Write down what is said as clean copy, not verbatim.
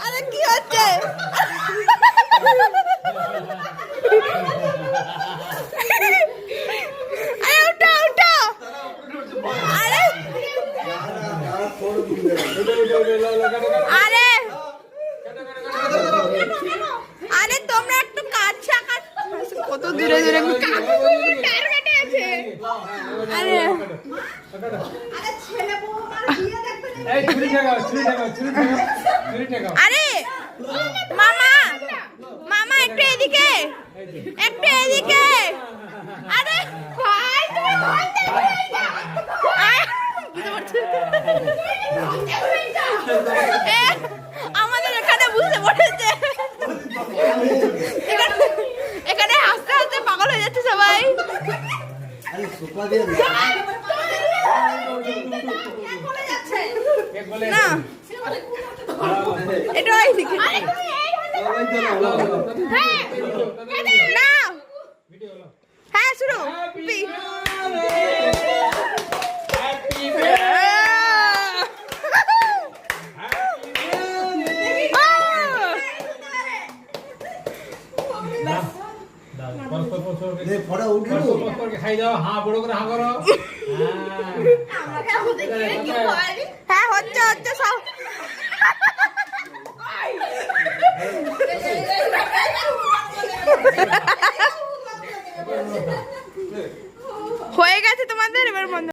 আরে কি হচ্ছে? আরে আরে তোমরা একটু কাছে কত দূরে দূরে আছে। আরে আরে মামা মামা একটু এদিকে একটু এদিকে। আরে ভাই তুমি বলতে আমাদের এখানে বুঝতে পড়েছে, এখানে হাসতে হাসতে পাগল হয়ে যাচ্ছে সবাই। না এটা না হ্যাঁ শুরু। খাই দাও, হ্যাঁ বড় করে হ্যাঁ করো। হ্যাঁ হচ্ছে হচ্ছে সব হয়ে গেছে তোমাদের, এবার বন্ধ।